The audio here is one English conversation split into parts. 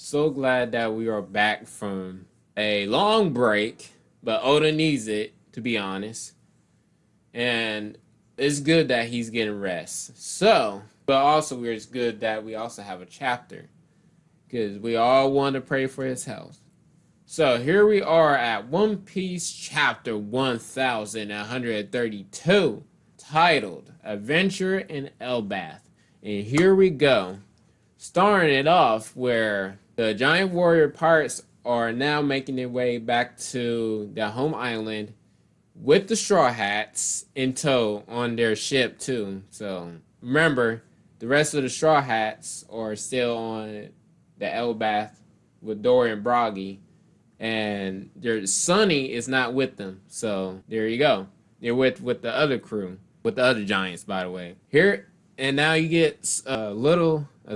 So glad that we are back from a long break, but Oda needs it, to be honest. And it's good that he's getting rest. So, but also it's good that we also have a chapter because we all want to pray for his health. So here we are at One Piece chapter 1132, titled Adventure in Elbaf. And here we go. Starting it off where the giant warrior pirates are now making their way back to their home island with the Straw Hats in tow on their ship too. So remember, the rest of the Straw Hats are still on the Elbaf with Dory and Broggy, and their Sunny is not with them. So there you go. They're with the other crew, with the other giants, by the way. Here and now you get a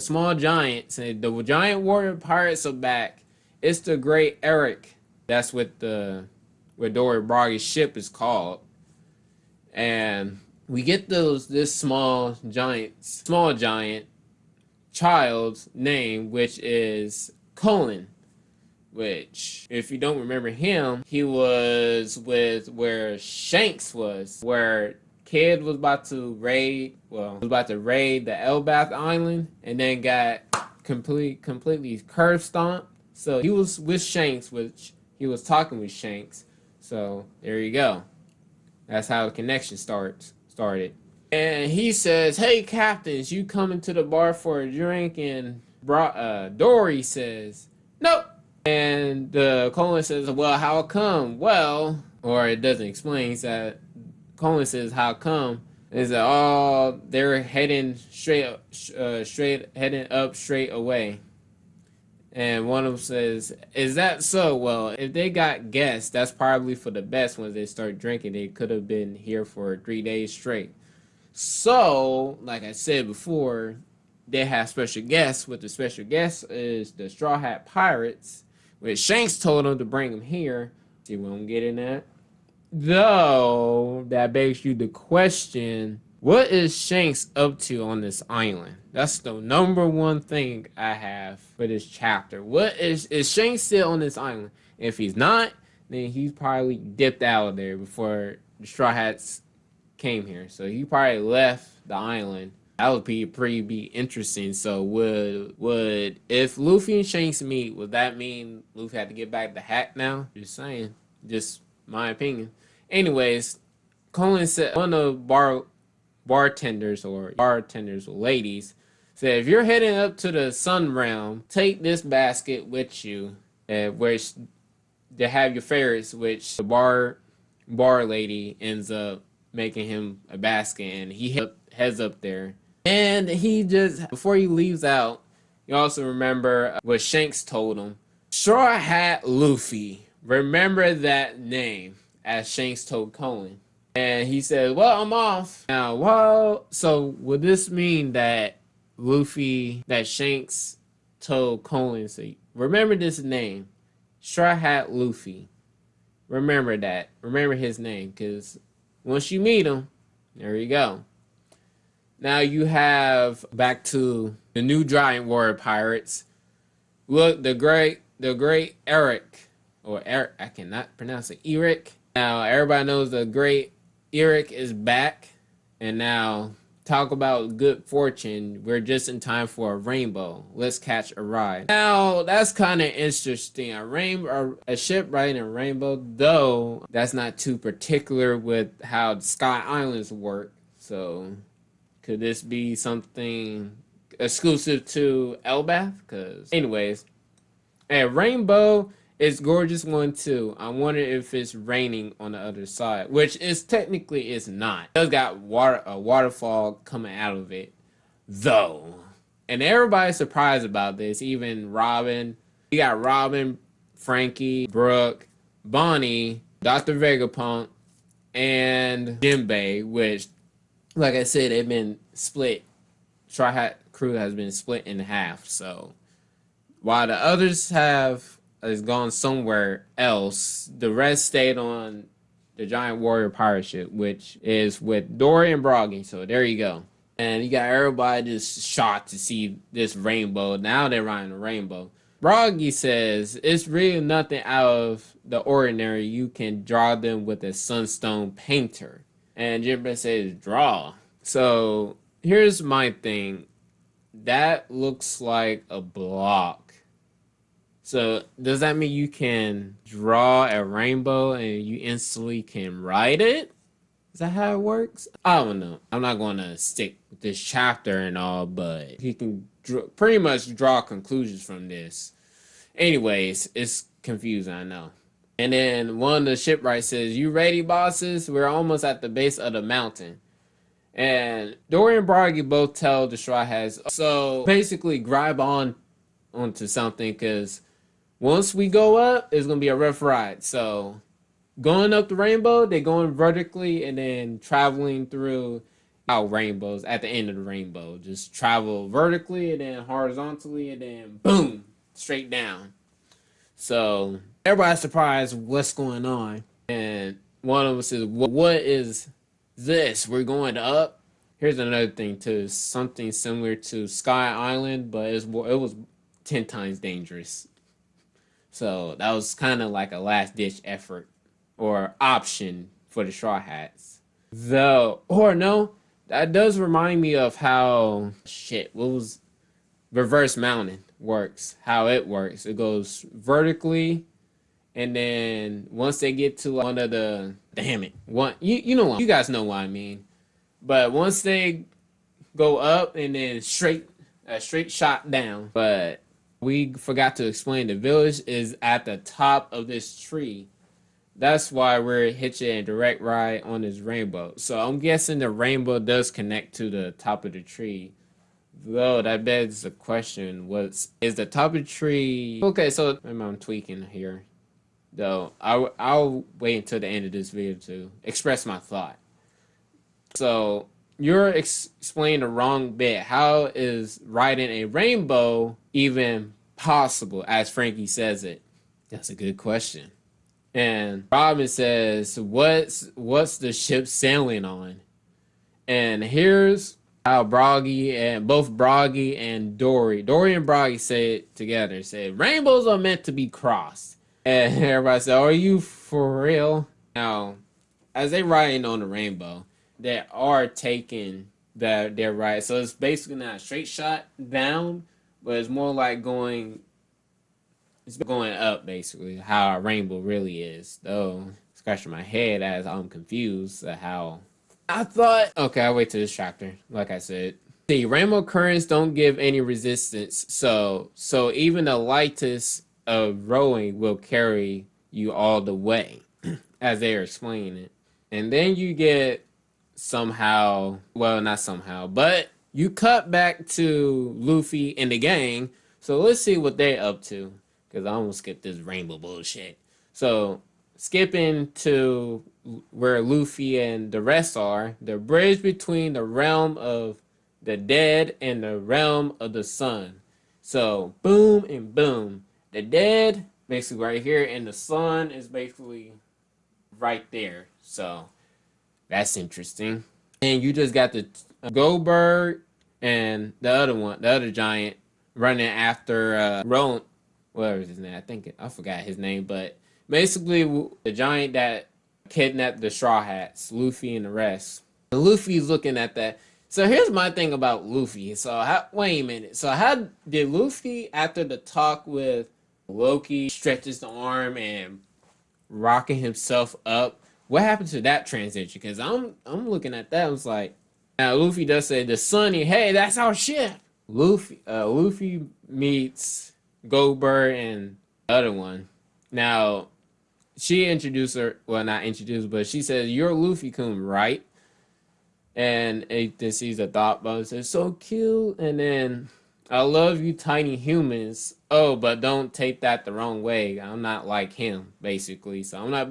small giant. Saying the giant warrior pirates are back. It's the great Eric. That's what the where Dory Broggy's ship is called. And we get this small giant child's name, which is Colin. Which, if you don't remember him, he was with where Shanks was, where Kid was about to raid the Elbaf Island, and then got completely curve stomped. So he was with Shanks, which he was talking with Shanks. So there you go. That's how the connection started. And he says, "Hey, captains, you coming to the bar for a drink?" And Dory says, "Nope." And the Colin says, "Well, how come?" Well, or it doesn't explain. He said, Colin says, "How come?" And he said, "Oh, they're heading heading up straight away." And one of them says, "Is that so? Well, if they got guests, that's probably for the best. When they start drinking, they could have been here for 3 days straight." So, like I said before, they have special guests. What the special guest is the Straw Hat Pirates, which Shanks told them to bring them here. See what I'm getting at? Though, that begs you the question, what is Shanks up to on this island? That's the number one thing I have for this chapter. What is Shanks still on this island? If he's not, then he's probably dipped out of there before the Straw Hats came here. So he probably left the island. That would be pretty interesting. So would if Luffy and Shanks meet, would that mean Luffy had to get back the hat now? Just saying. Just my opinion. Anyways, Colin said one of the bartenders or ladies said, "If you're heading up to the Sun Realm, take this basket with you, which they have your favorites." Which the bar lady ends up making him a basket, and he heads up there. And he just, before he leaves out, you also remember what Shanks told him. Straw Hat Luffy. Remember that name, as Shanks told Colin. And he said, "Well, I'm off." Now, well, so would this mean that Shanks told Colin, say, remember this name, Straw Hat Luffy. Remember that. Remember his name, because once you meet him, there you go. Now you have back to the new giant warrior pirates. Look, the great Eric, or Eric, I cannot pronounce it, Eric. Now everybody knows the great Eric is back, and now talk about good fortune. We're just in time for a rainbow. Let's catch a ride. Now that's kind of interesting. A ship riding a rainbow, though that's not too particular with how the Sky Islands work. So could this be something exclusive to Elbaf? Because anyways, a rainbow is gorgeous one too. I wonder if it's raining on the other side, which is technically it's not. It does got a waterfall coming out of it, though. And everybody's surprised about this. Even Robin. You got Robin, Frankie, Brooke, Bonnie, Dr. Vegapunk, and Jinbei, which, like I said, they've been split. Straw Hat crew has been split in half. So while the others has gone somewhere else, the rest stayed on the giant warrior pirate ship, which is with Dory and Broggy. So there you go. And you got everybody just shocked to see this rainbow. Now they're riding a rainbow. Broggy says it's really nothing out of the ordinary. You can draw them with a sunstone painter. And Jibba says draw. So here's my thing. That looks like a block. So does that mean you can draw a rainbow and you instantly can write it? Is that how it works? I don't know. I'm not going to stick with this chapter and all, but he can pretty much draw conclusions from this. Anyways, it's confusing, I know. And then one of the shipwrights says, "You ready, bosses? We're almost at the base of the mountain." And Dory and Broggy both tell the Straw Hats, so basically grab onto something, because once we go up, it's going to be a rough ride. So going up the rainbow, they're going vertically and then traveling through our rainbows at the end of the rainbow. Just travel vertically and then horizontally and then boom, straight down. So everybody's surprised what's going on. And one of them says, "What is this? We're going up?" Here's another thing too. Something similar to Sky Island, but it was 10 times dangerous. So that was kind of like a last ditch effort or option for the Straw Hats. Though, or no, that does remind me of how what was reverse mountain works, how it works. It goes vertically, and then once they get to one of the, damn it, one, you know what, you guys know what I mean. But once they go up and then a straight shot down. But we forgot to explain the village is at the top of this tree. That's why we're hitching a direct ride on this rainbow. So I'm guessing the rainbow does connect to the top of the tree. Though that begs the question, is the top of the tree... Okay, so maybe I'm tweaking here. Though, I'll wait until the end of this video to express my thought. So, you're explaining the wrong bit. How is riding a rainbow even possible, as Frankie says it? That's a good question. And Robin says, what's the ship sailing on? And here's how both Broggy and Dory and Broggy say it together. Say, rainbows are meant to be crossed. And everybody said, are you for real? Now, as they riding on the rainbow, they are taking their ride. So it's basically not a straight shot down, but it's more like going up, basically, how a rainbow really is. Though, scratching my head as I'm confused at how I thought. Okay, I'll wait till this chapter. Like I said, the rainbow currents don't give any resistance, so even the lightest of rowing will carry you all the way, as they are explaining it. And then you get somehow, well, not somehow, but you cut back to Luffy and the gang. So let's see what they're up to, because I almost skipped this rainbow bullshit. So skipping to where Luffy and the rest are, the bridge between the realm of the dead and the realm of the sun. So boom and boom. The dead basically right here, and the sun is basically right there. So that's interesting. And you just got the Goldberg and the other giant running after Roland. Whatever his name, I forgot his name, but basically the giant that kidnapped the Straw Hats, Luffy and the rest. And Luffy's looking at that. So here's my thing about Luffy. So wait a minute. So how did Luffy, after the talk with Loki, stretches the arm and rocking himself up? What happened to that transition? Because I'm looking at that. I was like, now Luffy does say the Sunny. Hey, that's our ship. Luffy meets Goldberg and the other one. Now she introduced her. Well, not introduced, but she says, "You're Luffy-kun, right?" And then sees a thought bubble. Says, "So cute." And then, "I love you, tiny humans. Oh, but don't take that the wrong way. I'm not like him, basically. So I'm not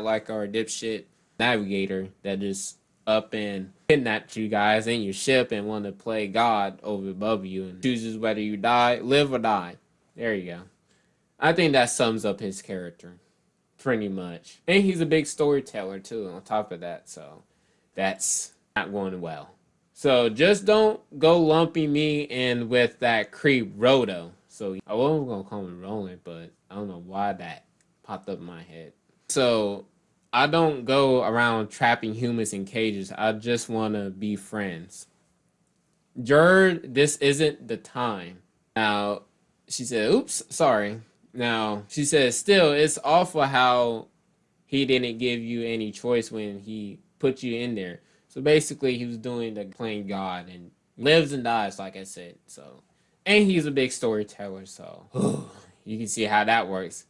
like our dipshit navigator that just up and kidnapped you guys in your ship and want to play God over above you and chooses whether you live or die." There you go. I think that sums up his character pretty much. And he's a big storyteller too on top of that. So that's not going well. So just don't go lumping me in with that creep Roto. So I wasn't gonna call him Roland, but I don't know why that popped up in my head. So I don't go around trapping humans in cages. I just want to be friends. Jerd, this isn't the time. Now, she said, oops, sorry. Now, she said, still, it's awful how he didn't give you any choice when he put you in there. So basically, he was doing the playing God and lives and dies, like I said. So, and he's a big storyteller, so you can see how that works.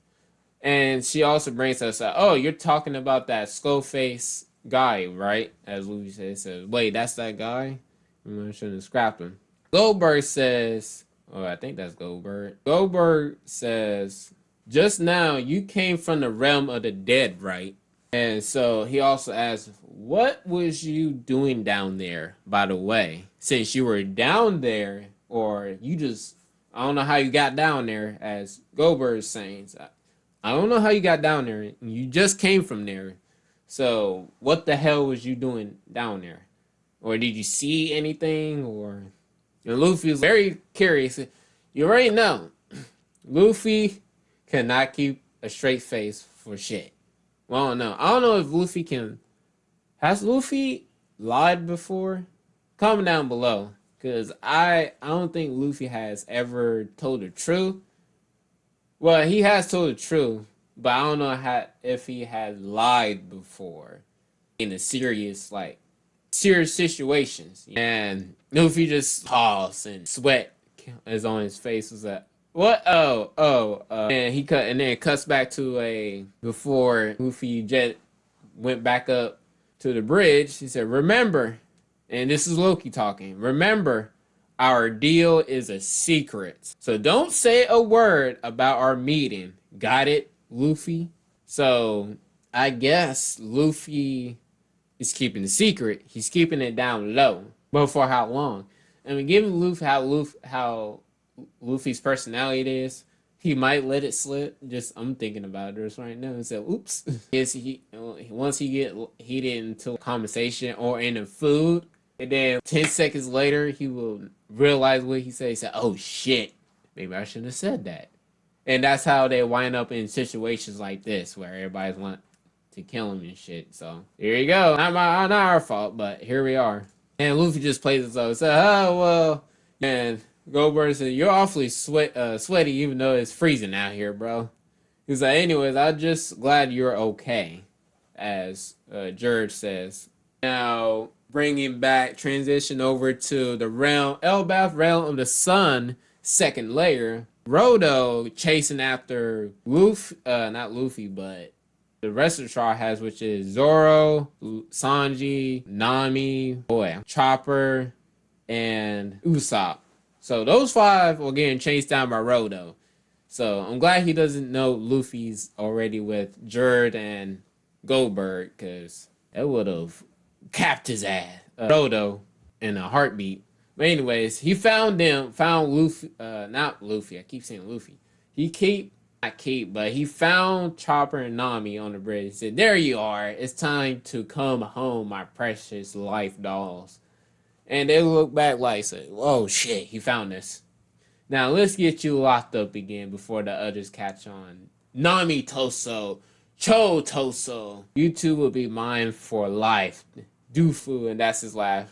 And she also brings us up, oh, you're talking about that skull face guy, right? As Luffy says, wait, that's that guy? I shouldn't have scrapped him. Goldberg says, oh, I think that's Goldberg. Goldberg says, just now you came from the realm of the dead, right? And so he also asks, what was you doing down there, by the way? Since you were down there, or you just, I don't know how you got down there, as Goldberg is saying. I don't know how you got down there. You just came from there. So what the hell was you doing down there? Or did you see anything? Or and Luffy's very curious. You already know. Luffy cannot keep a straight face for shit. Well, I don't know. I don't know if Luffy can. Has Luffy lied before? Comment down below. Because I don't think Luffy has ever told the truth. Well, he has told the truth, but I don't know if he has lied before in a serious situations. And Luffy just paused and sweat is on his face. Was like, what? And and then it cuts back to before Luffy jet went back up to the bridge. He said, remember, and this is Loki talking, remember, our deal is a secret. So don't say a word about our meeting. Got it, Luffy? So I guess Luffy is keeping the secret. He's keeping it down low. But for how long? I mean, given Luffy how Luffy's personality is, he might let it slip. Just I'm thinking about this right now and said, oops. Once he get heated into a conversation or in the food, and then 10 seconds later, he will realize what he said. He said, oh, shit. Maybe I shouldn't have said that. And that's how they wind up in situations like this, where everybody's want to kill him and shit. So, here you go. Not our fault, but here we are. And Luffy just plays it so. Said, oh, well. And Goldberg said, you're awfully sweaty, even though it's freezing out here, bro. He's like, anyways, I'm just glad you're okay, as Jerd says. Now, bringing back transition over to the realm, Elbaf realm of the sun, second layer. Rodo chasing after Luffy, not Luffy, but the rest of the Straw Hats, which is Zoro, Sanji, Nami, Chopper, and Usopp. So those 5 were getting chased down by Rodo. So I'm glad he doesn't know Luffy's already with Jerd and Goldberg, because that would have capped his ass. Rodo in a heartbeat. But anyways, he found Luffy, not Luffy, I keep saying Luffy. But he found Chopper and Nami on the bridge. He said, there you are. It's time to come home, my precious life dolls. And they look back like, said, oh shit, he found us. Now let's get you locked up again before the others catch on. Nami Toso, Cho Toso, you two will be mine for life. Doofu, and that's his laugh.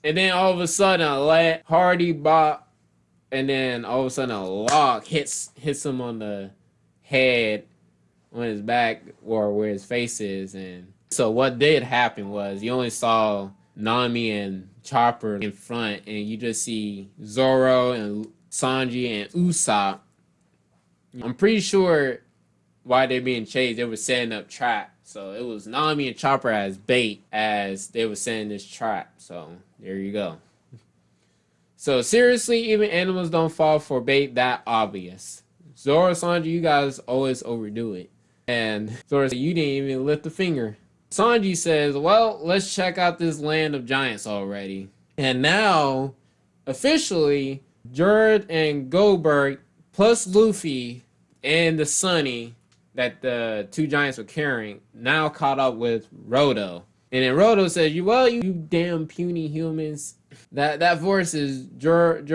And then all of a sudden, a Hardy bop, and then all of a sudden a log hits him on the head, on his back, or where his face is. And so what did happen was you only saw Nami and Chopper in front, and you just see Zoro and Sanji and Usopp. I'm pretty sure why they're being chased, they were setting up traps. So it was Nami and Chopper as bait as they were setting this trap. So there you go. So seriously, even animals don't fall for bait that obvious. Zoro, Sanji, you guys always overdo it. And Zoro said, you didn't even lift a finger. Sanji says, well, let's check out this land of giants already. And now, officially, Jerd and Goldberg plus Luffy and the Sunny that the 2 giants were carrying now caught up with Rodo. And then Rodo says, well, you damn puny humans. That voice is Jerd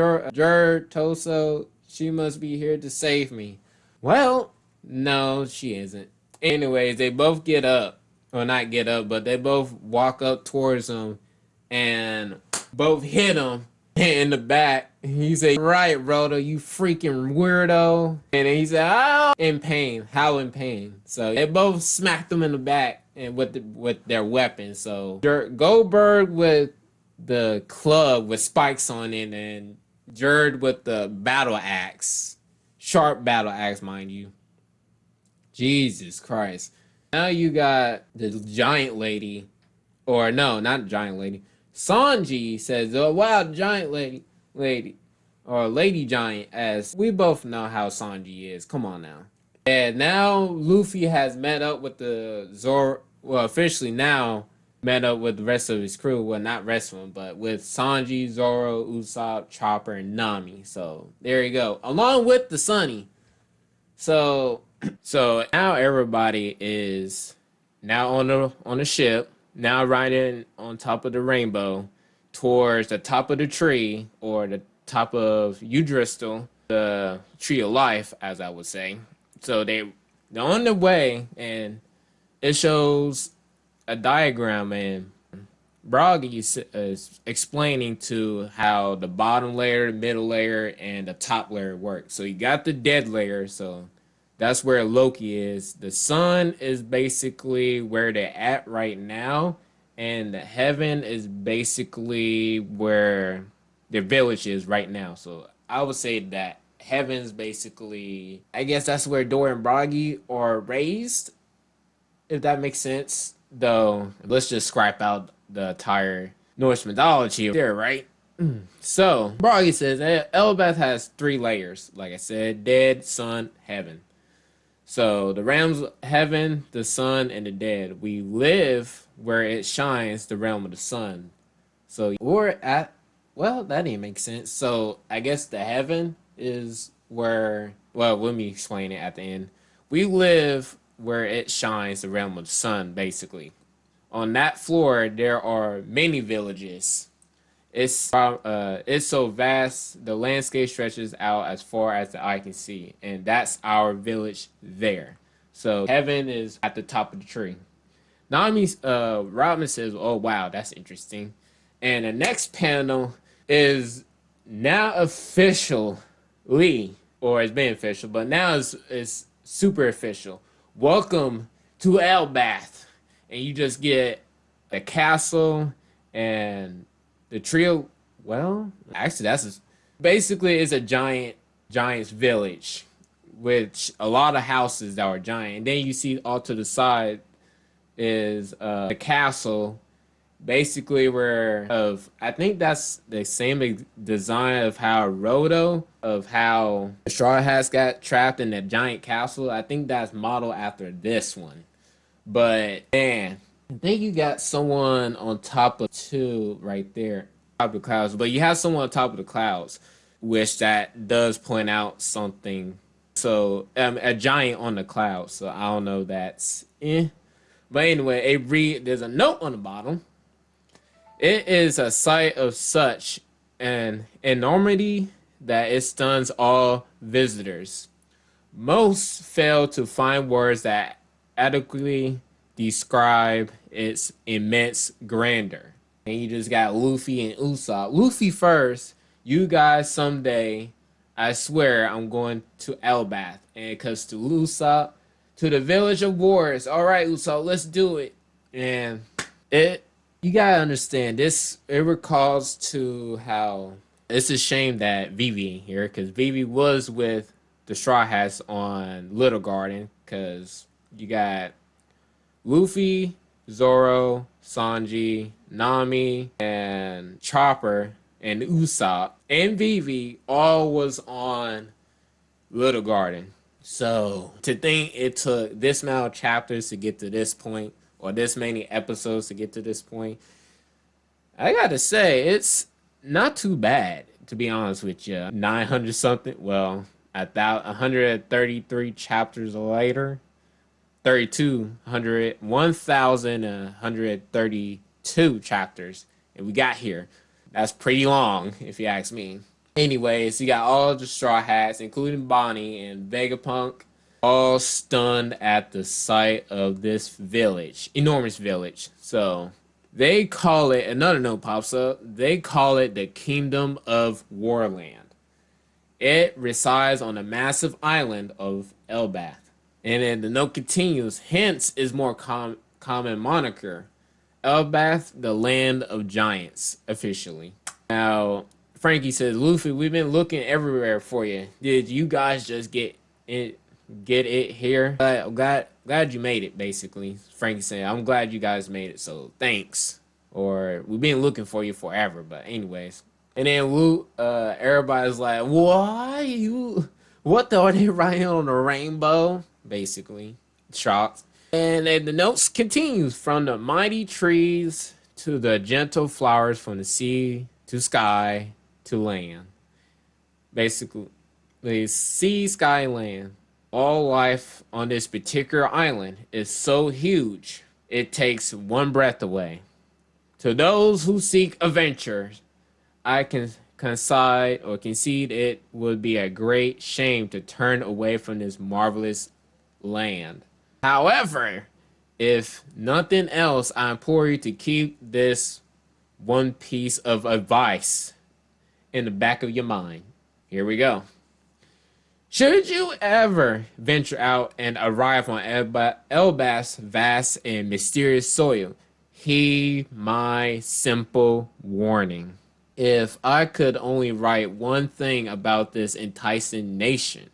Toso She must be here to save me. Well, no, she isn't. Anyways, they both get up. Or not get up, but they both walk up towards him and both hit him in the back. He said, right, Rhoda, you freaking weirdo. And he said, oh, in pain. How in pain? So they both smacked him in the back and with their weapons. So Goldberg with the club with spikes on it, and Jared with the battle axe. Sharp battle axe, mind you. Jesus Christ. Now you got the giant lady, or no, not giant lady. Sanji says, oh wow, giant lady, or lady giant, as we both know how Sanji is. Come on now. And now Luffy has met up with the Zoro, well, officially now met up with the rest of his crew. Well, not rest of them, but with Sanji, Zoro, Usopp, Chopper, and Nami. So there you go, along with the Sunny. So now everybody is now on the ship, now riding on top of the rainbow towards the top of the tree, or the top of Yggdrasil, the tree of life, as I would say. So they're on the way, and it shows a diagram, and Broggy is explaining to how the bottom layer, middle layer, and the top layer work. So you got the dead layer, so that's where Loki is. The sun is basically where they're at right now, and the heaven is basically where their village is right now. So I would say that heaven's basically, I guess that's where Dora and Broggy are raised, if that makes sense. Though, let's just scrap out the entire Norse mythology there, right? So, Broggy says Elbeth has 3 layers, like I said: dead, sun, heaven. So, the realms of heaven, the sun, and the dead. We live where it shines, the realm of the sun. So, we're at, well, that didn't make sense. So, I guess the heaven is where, well, let me explain it at the end. We live where it shines, the realm of the sun, basically. On that floor, there are many villages. It's so vast, the landscape stretches out as far as the eye can see, and that's our village there. So heaven is at the top of the tree. Nami Robin says, oh wow, that's interesting. And the next panel is now officially, or it's been official, but now it's super official. Welcome to Elbaf. And you just get the castle and the trio. Well, actually, basically it's a giant's village, which a lot of houses that are giant. And then you see all to the side is the castle, basically I think that's the same design of how Rodo, of how the Straw Hats got trapped in that giant castle. I think that's modeled after this one. But man, I think you got someone on top of 2 right there, top of the clouds. But you have someone on top of the clouds, which that does point out something. So a giant on the clouds. So I don't know. That's But anyway, there's a note on the bottom. It is a sight of such an enormity that it stuns all visitors. Most fail to find words that adequately describe its immense grandeur. And you just got Luffy and Usopp. Luffy first. You guys someday, I swear, I'm going to Elbaf. And because to Usopp, to the village of warriors. All right, Usopp, let's do it. And you gotta understand this. It recalls to how it's a shame that Vivi ain't here, because Vivi was with the Straw Hats on Little Garden, because you got Luffy, Zoro, Sanji, Nami, and Chopper, and Usopp, and Vivi all was on Little Garden. So to think it took this amount of chapters to get to this point, or this many episodes to get to this point, I gotta say, it's not too bad, to be honest with you. 900 something, well, 133 chapters later, 1,132 chapters, and we got here. That's pretty long, if you ask me. Anyways, you got all the Straw Hats, including Bonnie and Vegapunk, all stunned at the sight of this village, enormous village. So they call it, another note pops up, they call it the Kingdom of Warland. It resides on a massive island of Elbath. And then the note continues, hence is more common moniker, Elbath, the land of giants, officially. Now, Frankie says, Luffy, we've been looking everywhere for you. Did you guys just get it here? I'm glad you made it, basically. Frankie said, I'm glad you guys made it, so thanks. Or, we've been looking for you forever, but anyways. And then everybody's like, what are they writing on the rainbow? Basically, shocked. And then the notes continues, from the mighty trees to the gentle flowers, from the sea to sky to land. Basically, the sea, sky, land. All life on this particular island is so huge, it takes one breath away. To those who seek adventure, I can concede it would be a great shame to turn away from this marvelous land. However, if nothing else, I implore you to keep this one piece of advice in the back of your mind. Here we go. Should you ever venture out and arrive on Elbaf's vast and mysterious soil, heed my simple warning. If I could only write one thing about this enticing nation,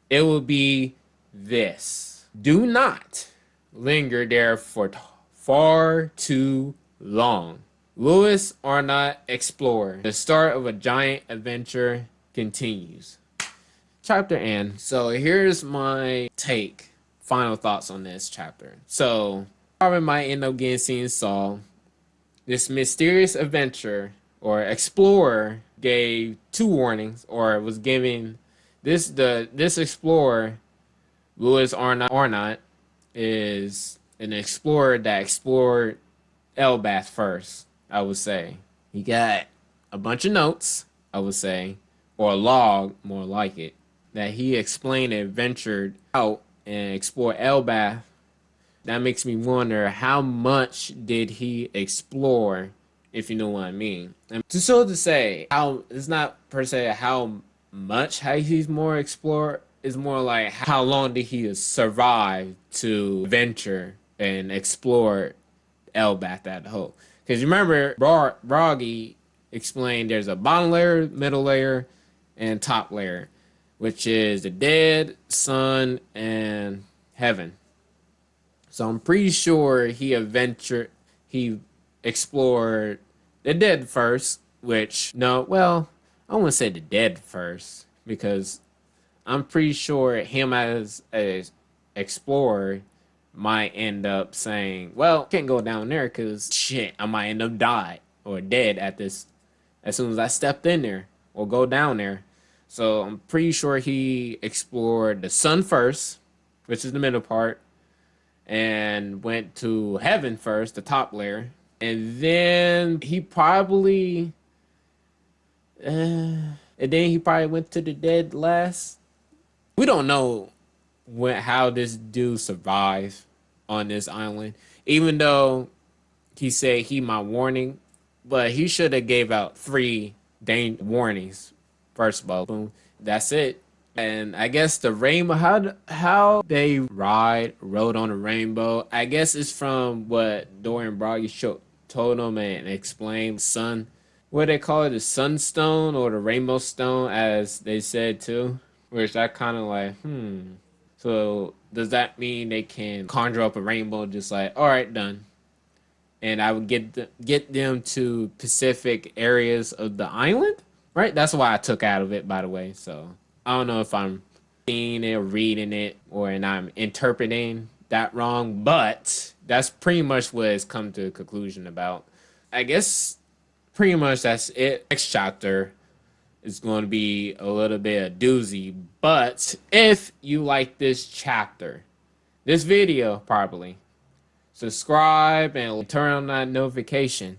it would be this. Do not linger there for far too long. Lewis Arnott Explorer. The start of a giant adventure continues. Chapter end. So here's my final thoughts on this chapter. So Robin might end up getting seen Saul. This mysterious adventure or explorer gave 2 warnings, or was giving this explorer, Lewis Arnott, is an explorer that explored Elbaf first, I would say. He got a bunch of notes, I would say, or a log, more like it, that he explained and ventured out and explored Elbaf. That makes me wonder, how much did he explore, if you know what I mean. And to say, how it's not per se how much he's more explore, is more like how long did he survive to venture and explore Elbaf that whole. Because you remember, Broggy explained there's a bottom layer, middle layer, and top layer, which is the dead, sun, and heaven. So I'm pretty sure he explored the dead first, which, no, well, I wouldn't say the dead first, because I'm pretty sure him as a explorer might end up saying, well, can't go down there because shit, I might end up dead or dead at this as soon as I stepped in there or go down there. So I'm pretty sure he explored the sun first, which is the middle part, and went to heaven first, the top layer, and then he probably went to the dead last. We don't know how this dude survived on this island, even though he said he my warning, but he should have gave out 3 warnings. First of all, boom, that's it. And I guess the rainbow, how they rode on a rainbow, I guess it's from what Dorian Broggy told them and explained. What they call it, the sunstone or the rainbow stone, as they said too. Which I kind of like, So does that mean they can conjure up a rainbow just like, all right, done? And I would get them to specific areas of the island, right? That's why I took out of it, by the way. So I don't know if I'm seeing it or reading it and I'm interpreting that wrong, but that's pretty much what it's come to a conclusion about. I guess pretty much that's it. Next chapter is going to be a little bit of doozy, but if you like this chapter, this video probably, subscribe and turn on that notification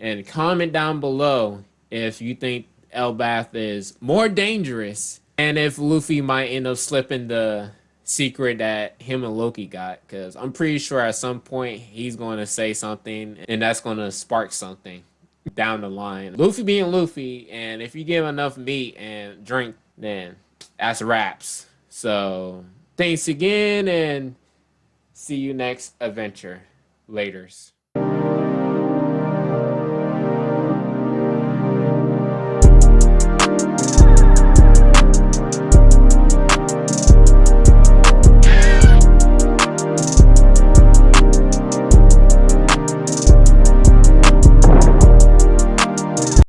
and comment down below if you think Elbath is more dangerous, and if Luffy might end up slipping the secret that him and Loki got, because I'm pretty sure at some point he's going to say something, and that's going to spark something down the line. Luffy being Luffy, and if you give enough meat and drink, then that's wraps. So thanks again, and see you next adventure. Laters.